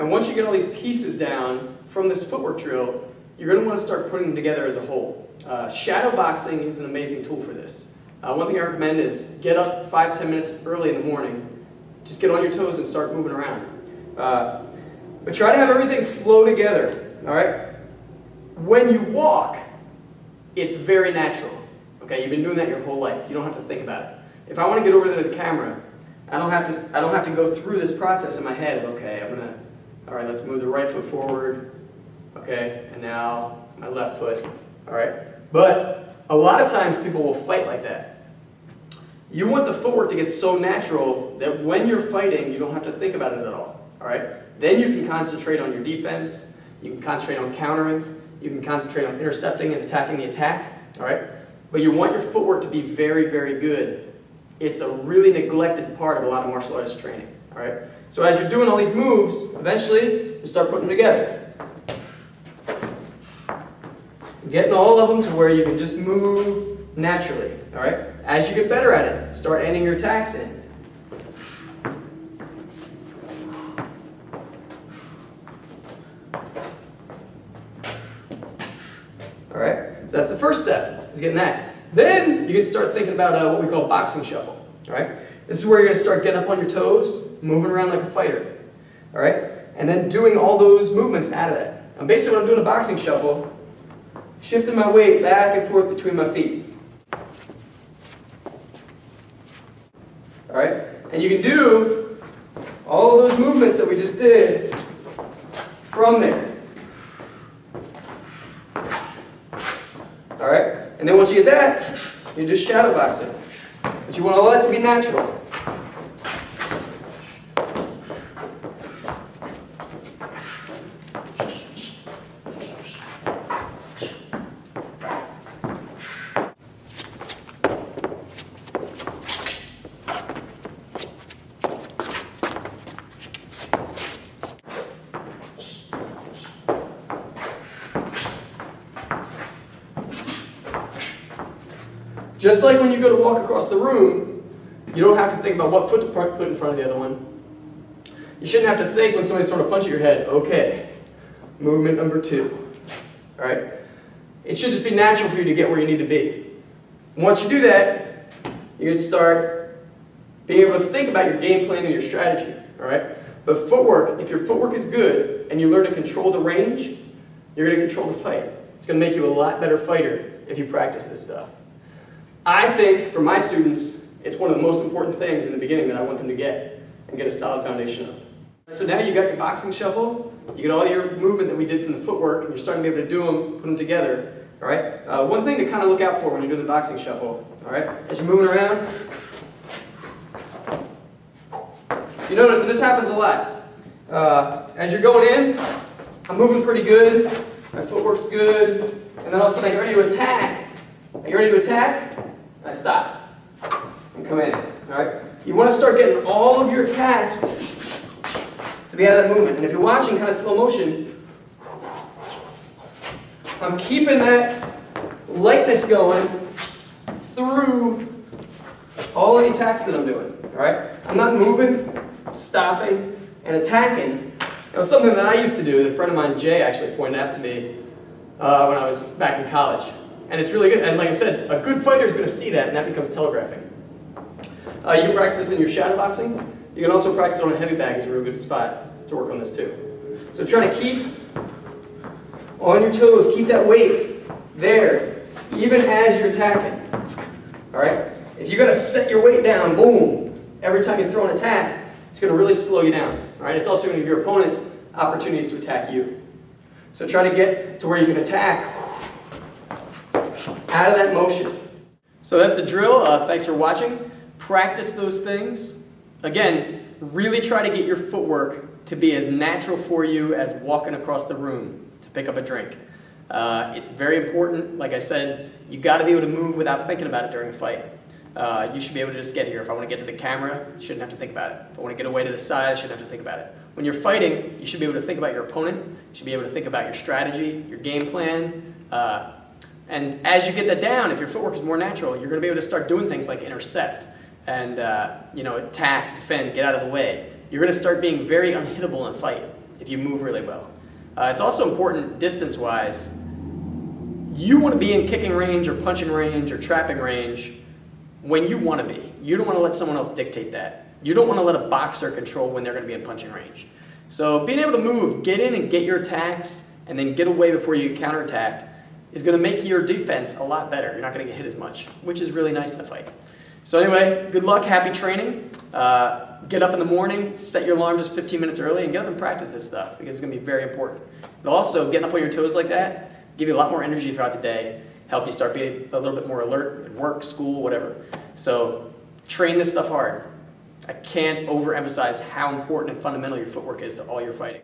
And once you get all these pieces down from this footwork drill, you're going to want to start putting them together as a whole. Shadow boxing is an amazing tool for this. One thing I recommend is get up 5-10 minutes early in the morning. Just get on your toes and start moving around. But try to have everything flow together, all right? When you walk, it's very natural. Okay, you've been doing that your whole life. You don't have to think about it. If I want to get over there to the camera, I don't have to go through this process in my head of, okay, all right, let's move the right foot forward. Okay, and now my left foot. All right? But a lot of times people will fight like that. You want the footwork to get so natural that when you're fighting, you don't have to think about it at all. All right? Then you can concentrate on your defense. You can concentrate on countering. You can concentrate on intercepting and attacking the attack. All right? But you want your footwork to be very, very good. It's a really neglected part of a lot of martial artist training. All right? So as you're doing all these moves, eventually you start putting them together. Getting all of them to where you can just move naturally. All right? As you get better at it, start ending your attacks in. All right? So that's the first step, is getting that. Then you can start thinking about what we call boxing shuffle. All right? This is where you're going to start getting up on your toes, moving around like a fighter. All right? And then doing all those movements out of that. And basically when I'm doing a boxing shuffle, shifting my weight back and forth between my feet. All right? And you can do all of those movements that we just did from there. All right? And then once you get that, you're just shadow boxing. But you want all that to be natural. Just like when you go to walk across the room, you don't have to think about what foot to put in front of the other one. You shouldn't have to think when somebody's throwing a punch at your head, okay, movement number 2. All right? It should just be natural for you to get where you need to be. And once you do that, you can start being able to think about your game plan and your strategy. All right? But footwork, if your footwork is good and you learn to control the range, you're going to control the fight. It's going to make you a lot better fighter if you practice this stuff. I think, for my students, it's one of the most important things in the beginning that I want them to get and get a solid foundation of. So now you got your boxing shuffle, you get all your movement that we did from the footwork, and you're starting to be able to do them, put them together. All right? One thing to kind of look out for when you're doing the boxing shuffle, all right, as you're moving around, you notice that this happens a lot. As you're going in, I'm moving pretty good, my footwork's good, and then all of a sudden I get ready to attack. Are you ready to attack? I stop and come in. All right? You want to start getting all of your attacks to be out of that movement. And if you're watching kind of slow motion, I'm keeping that lightness going through all the attacks that I'm doing. All right? I'm not moving, stopping, and attacking. It was something that I used to do. A friend of mine, Jay, actually pointed out to me when I was back in college. And it's really good. And like I said, a good fighter is going to see that, and that becomes telegraphing. You can practice this in your shadow boxing. You can also practice it on a heavy bag. It's a real good spot to work on this too. So try to keep on your toes. Keep that weight there, even as you're attacking. All right? If you got to set your weight down, boom, every time you throw an attack, it's going to really slow you down. All right? It's also going to give your opponent opportunities to attack you. So try to get to where you can attack out of that motion. So that's the drill. Thanks for watching. Practice those things. Again, really try to get your footwork to be as natural for you as walking across the room to pick up a drink. It's very important. Like I said, you got to be able to move without thinking about it during a fight. You should be able to just get here. If I want to get to the camera, you shouldn't have to think about it. If I want to get away to the side, I shouldn't have to think about it. When you're fighting, you should be able to think about your opponent. You should be able to think about your strategy, your game plan. And as you get that down, if your footwork is more natural, you're going to be able to start doing things like intercept and attack, defend, get out of the way. You're going to start being very unhittable in a fight if you move really well. It's also important distance-wise. You want to be in kicking range or punching range or trapping range when you want to be. You don't want to let someone else dictate that. You don't want to let a boxer control when they're going to be in punching range. So being able to move, get in and get your attacks, and then get away before you get counterattacked is going to make your defense a lot better. You're not going to get hit as much, which is really nice in a fight. So anyway, good luck, happy training. Get up in the morning, set your alarm just 15 minutes early, and get up and practice this stuff because it's going to be very important. But also, getting up on your toes like that, give you a lot more energy throughout the day, help you start being a little bit more alert at work, school, whatever. So train this stuff hard. I can't overemphasize how important and fundamental your footwork is to all your fighting.